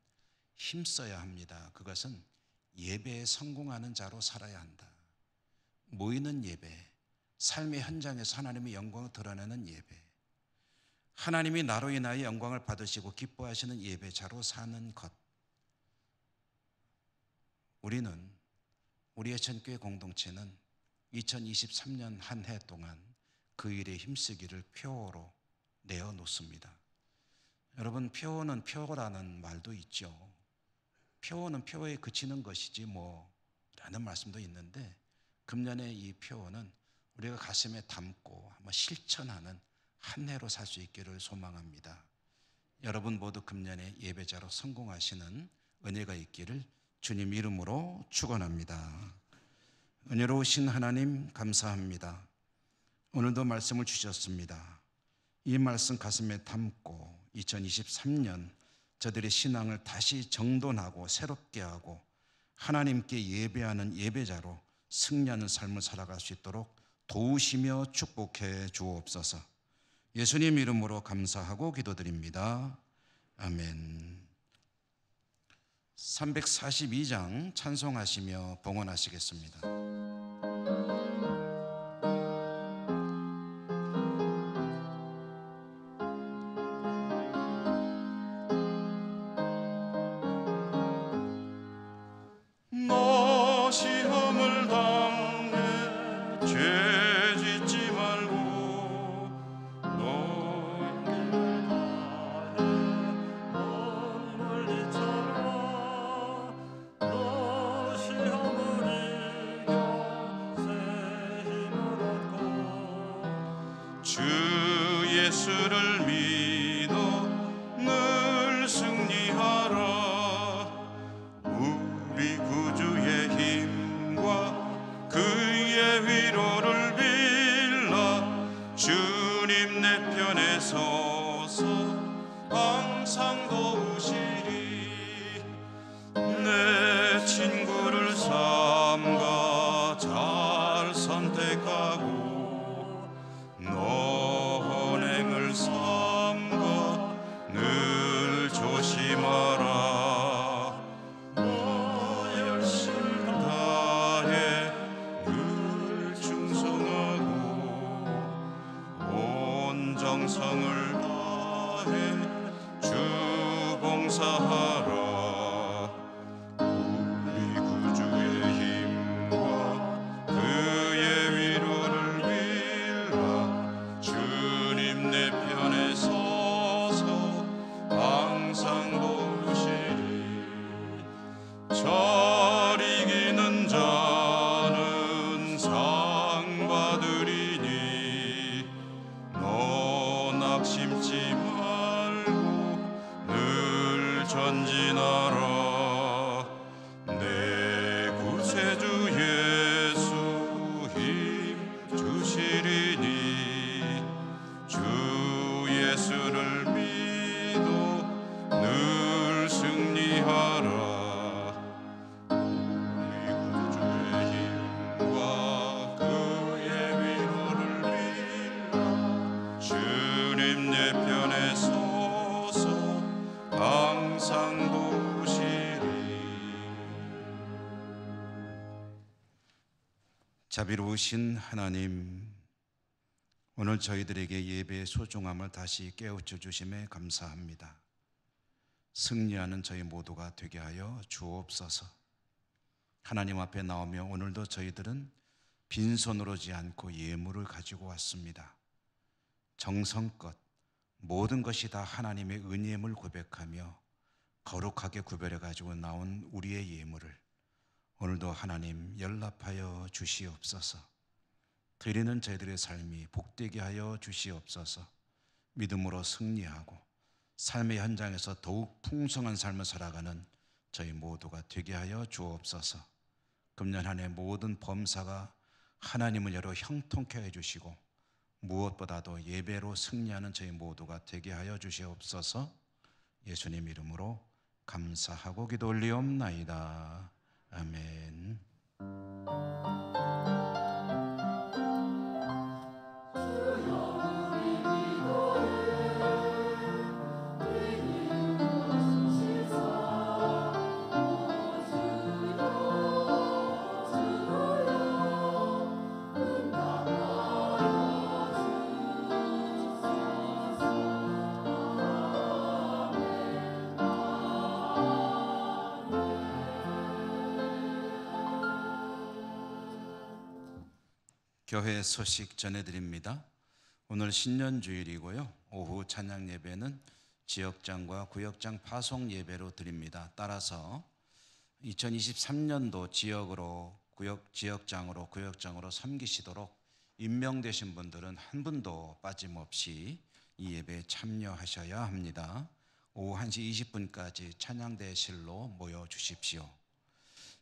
힘써야 합니다. 그것은 예배에 성공하는 자로 살아야 한다. 모이는 예배, 삶의 현장에서 하나님의 영광을 드러내는 예배, 하나님이 나로 인하여 영광을 받으시고 기뻐하시는 예배자로 사는 것. 우리의 전교회 공동체는 2023년 한 해 동안 그 일에 힘쓰기를 표어로 내어놓습니다. 여러분, 표어는 표어라는 말도 있죠. 표어는 표어에 그치는 것이지 라는 말씀도 있는데, 금년의 이 표어는 우리가 가슴에 담고 한번 실천하는 한 해로 살 수 있기를 소망합니다. 여러분 모두 금년의 예배자로 성공하시는 은혜가 있기를 주님 이름으로 축원합니다. 은혜로우신 하나님 감사합니다. 오늘도 말씀을 주셨습니다. 이 말씀 가슴에 담고 2023년 저들의 신앙을 다시 정돈하고 새롭게 하고 하나님께 예배하는 예배자로 승리하는 삶을 살아갈 수 있도록 도우시며 축복해 주옵소서. 예수님 이름으로 감사하고 기도드립니다. 아멘. 342장 찬송하시며 봉헌하시겠습니다. 죄 짓지 말고 주 예수를 믿어 늘 승리하라. 우리 구주의 힘과 그의 위로를 빌라. 주님 내 편에 서서 항상 도우시리. 내 친구를 삼가 잘 선택하고 너행을 삼가 늘 조심하라. 너 열심을 다해 늘 충성하고 온 정성을 다해 주 봉사하라. 우리 구주의 힘과 그의 위로를 빌라. 주님 내 편에 서서 항상 도우시리. 잘 이기는 자는 상 받으리니 너 낙심치 말고 늘 전진하라. 내 구세주 예수 힘 주시리니 주 예수를 믿어 늘 승리하라. 우리 구주의 힘과 그의 위로를 빌라. 주님 내 편에 서서 항상 도우시리. 자비로우신 하나님, 오늘 저희들에게 예배의 소중함을 다시 깨우쳐 주심에 감사합니다. 승리하는 저희 모두가 되게 하여 주옵소서. 하나님 앞에 나오며 오늘도 저희들은 빈손으로 오지 않고 예물을 가지고 왔습니다. 정성껏 모든 것이 다 하나님의 은혜임을 고백하며 거룩하게 구별해 가지고 나온 우리의 예물을 오늘도 하나님 연락하여 주시옵소서. 드리는 저희들의 삶이 복되게 하여 주시옵소서. 믿음으로 승리하고 삶의 현장에서 더욱 풍성한 삶을 살아가는 저희 모두가 되게 하여 주옵소서. 금년 한 해 모든 범사가 하나님을 여러 형통케 해주시고 무엇보다도 예배로 승리하는 저희 모두가 되게 하여 주시옵소서. 예수님 이름으로 감사하고 기도 올리옵나이다. 아멘. 교회 소식 전해드립니다. 오늘 신년주일이고요. 오후 찬양 예배는 지역장과 구역장 파송 예배로 드립니다. 따라서 2023년도 지역장으로 구역장으로 섬기시도록 임명되신 분들은 한 분도 빠짐없이 이 예배에 참여하셔야 합니다. 오후 1시 20분까지 찬양대실로 모여주십시오.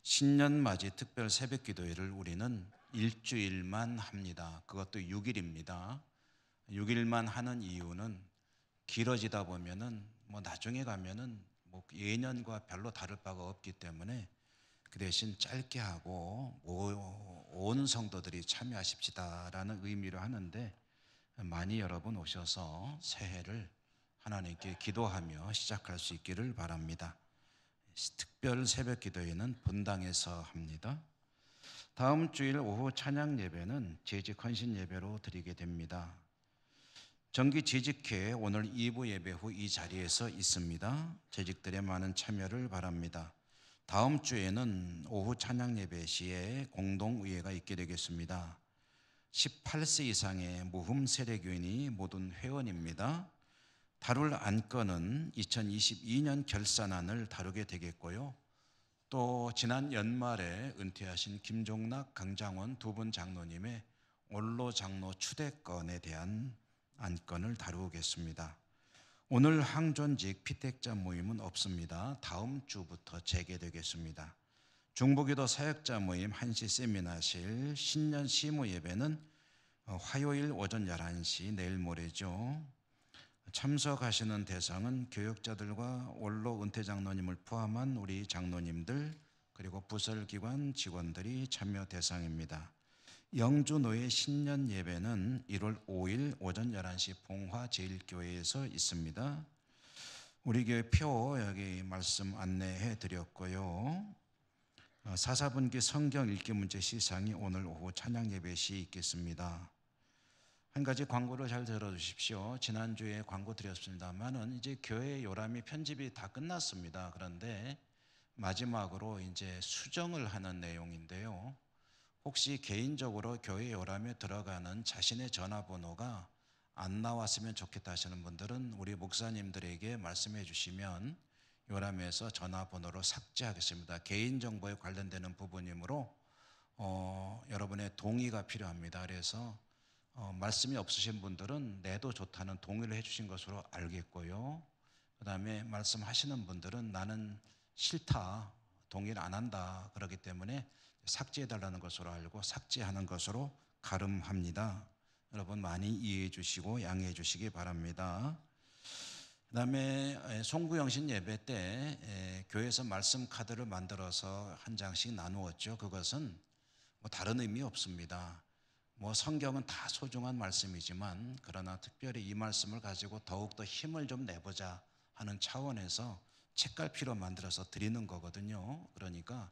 신년맞이 특별 새벽기도회를 우리는 일주일만 합니다. 그것도 6일입니다. 6일만 하는 이유는 길어지다 보면은 나중에 가면은 예년과 별로 다를 바가 없기 때문에 그 대신 짧게 하고 온 성도들이 참여하십시다라는 의미로 하는데, 많이 여러분 오셔서 새해를 하나님께 기도하며 시작할 수 있기를 바랍니다. 특별 새벽 기도회는 본당에서 합니다. 다음 주일 오후 찬양 예배는 재직 헌신 예배로 드리게 됩니다. 정기 재직회 오늘 2부 예배 후 이 자리에서 있습니다. 재직들의 많은 참여를 바랍니다. 다음 주에는 오후 찬양 예배 시에 공동의회가 있게 되겠습니다. 18세 이상의 무흠 세례교인이 모든 회원입니다. 다룰 안건은 2022년 결산안을 다루게 되겠고요. 또 지난 연말에 은퇴하신 김종락, 강장원 두 분 장로님의 원로 장로 추대건에 대한 안건을 다루겠습니다. 오늘 항존직 피택자 모임은 없습니다. 다음 주부터 재개되겠습니다. 중보기도 사역자 모임 한시 세미나실 신년 시무 예배는 화요일 오전 11시 내일 모레죠. 참석하시는 대상은 교역자들과 원로 은퇴 장로님을 포함한 우리 장로님들 그리고 부설기관 직원들이 참여 대상입니다. 영주노예 신년 예배는 1월 5일 오전 11시 봉화제일교회에서 있습니다. 우리 교회 표 여기 말씀 안내해 드렸고요. 사사분기 성경 읽기 문제 시상이 오늘 오후 찬양 예배 시 있겠습니다. 한 가지 광고를 잘 들어주십시오. 지난주에 광고 드렸습니다만은 이제 교회 요람이 편집이 다 끝났습니다. 그런데 마지막으로 이제 수정을 하는 내용인데요. 혹시 개인적으로 교회 요람에 들어가는 자신의 전화번호가 안 나왔으면 좋겠다 하시는 분들은 우리 목사님들에게 말씀해 주시면 요람에서 전화번호로 삭제하겠습니다. 개인정보에 관련되는 부분이므로 여러분의 동의가 필요합니다. 그래서 말씀이 없으신 분들은 내도 좋다는 동의를 해주신 것으로 알겠고요. 그 다음에 말씀하시는 분들은 나는 싫다, 동의를 안 한다 그렇기 때문에 삭제해달라는 것으로 알고 삭제하는 것으로 가름합니다. 여러분 많이 이해해 주시고 양해해 주시기 바랍니다. 그 다음에 송구영신 예배 때 교회에서 말씀 카드를 만들어서 한 장씩 나누었죠. 그것은 뭐 다른 의미 없습니다. 뭐 성경은 다 소중한 말씀이지만 그러나 특별히 이 말씀을 가지고 더욱더 힘을 좀 내보자 하는 차원에서 책갈피로 만들어서 드리는 거거든요. 그러니까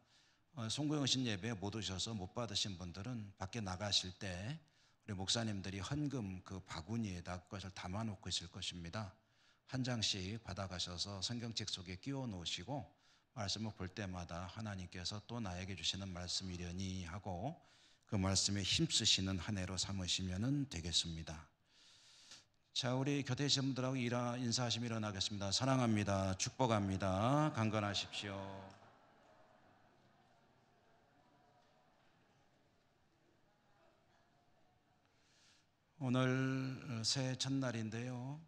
송구영신 예배에 못 오셔서 못 받으신 분들은 밖에 나가실 때 우리 목사님들이 헌금 그 바구니에다 그것을 담아놓고 있을 것입니다. 한 장씩 받아가셔서 성경책 속에 끼워 놓으시고 말씀을 볼 때마다 하나님께서 또 나에게 주시는 말씀이려니 하고 그 말씀에 힘쓰시는 한 해로 삼으시면 되겠습니다. 자, 우리 곁에 계신 분들하고 인사하시며 일어나겠습니다. 사랑합니다. 축복합니다. 강건하십시오. 오늘 새해 첫날인데요.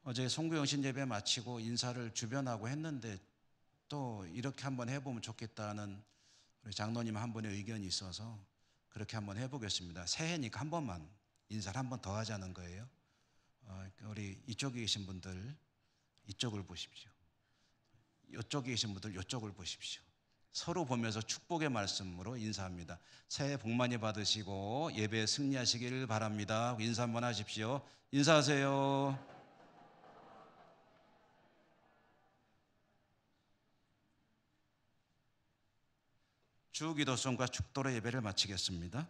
어제 송구영신 예배 마치고 인사를 주변하고 했는데 또 이렇게 한번 해보면 좋겠다는 우리 장로님 한 분의 의견이 있어서 그렇게 한번 해보겠습니다. 새해니까 한 번만 인사를 한 번 더 하자는 거예요. 우리 이쪽에 계신 분들 이쪽을 보십시오. 이쪽에 계신 분들 이쪽을 보십시오. 서로 보면서 축복의 말씀으로 인사합니다. 새해 복 많이 받으시고 예배에 승리하시길 바랍니다. 인사 한번 하십시오. 인사하세요. 주기도송과 축도로 예배를 마치겠습니다.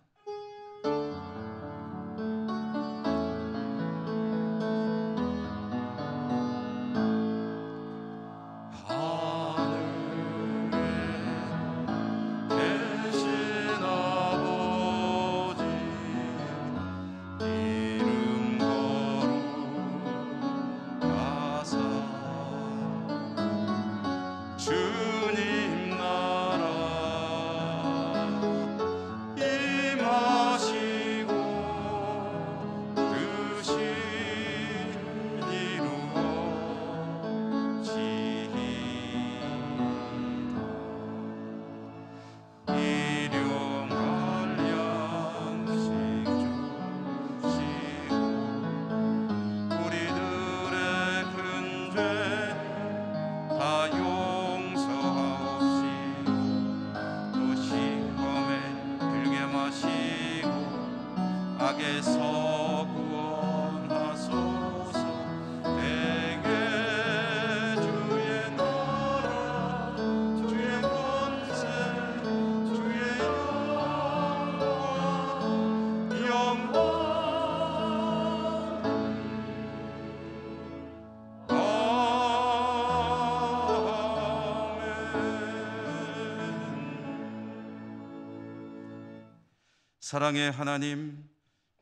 사랑의 하나님,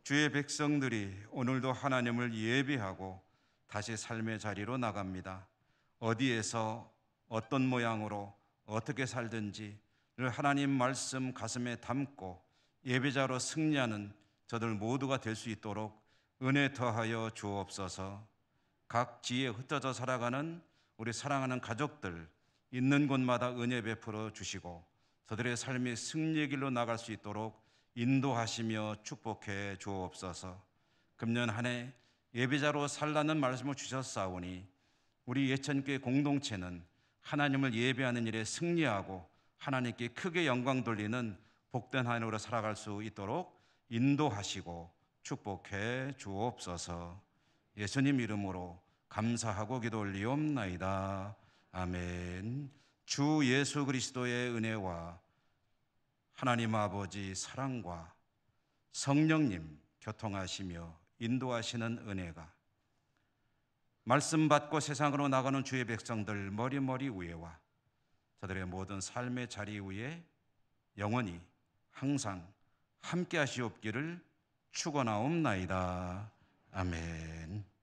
주의 백성들이 오늘도 하나님을 예배하고 다시 삶의 자리로 나갑니다. 어디에서 어떤 모양으로 어떻게 살든지 늘 하나님 말씀 가슴에 담고 예배자로 승리하는 저들 모두가 될 수 있도록 은혜 더하여 주옵소서. 각 지에 흩어져 살아가는 우리 사랑하는 가족들 있는 곳마다 은혜 베풀어 주시고 저들의 삶이 승리의 길로 나갈 수 있도록 인도하시며 축복해 주옵소서. 금년 한 해 예배자로 살라는 말씀을 주셨사오니 우리 예천교회 공동체는 하나님을 예배하는 일에 승리하고 하나님께 크게 영광 돌리는 복된 한 해로 살아갈 수 있도록 인도하시고 축복해 주옵소서. 예수님 이름으로 감사하고 기도 올리옵나이다. 아멘. 주 예수 그리스도의 은혜와 하나님 아버지 사랑과 성령님 교통하시며 인도하시는 은혜가 말씀 받고 세상으로 나가는 주의 백성들 머리머리 위에와 저들의 모든 삶의 자리 위에 영원히 항상 함께 하시옵기를 축원하옵나이다. 아멘.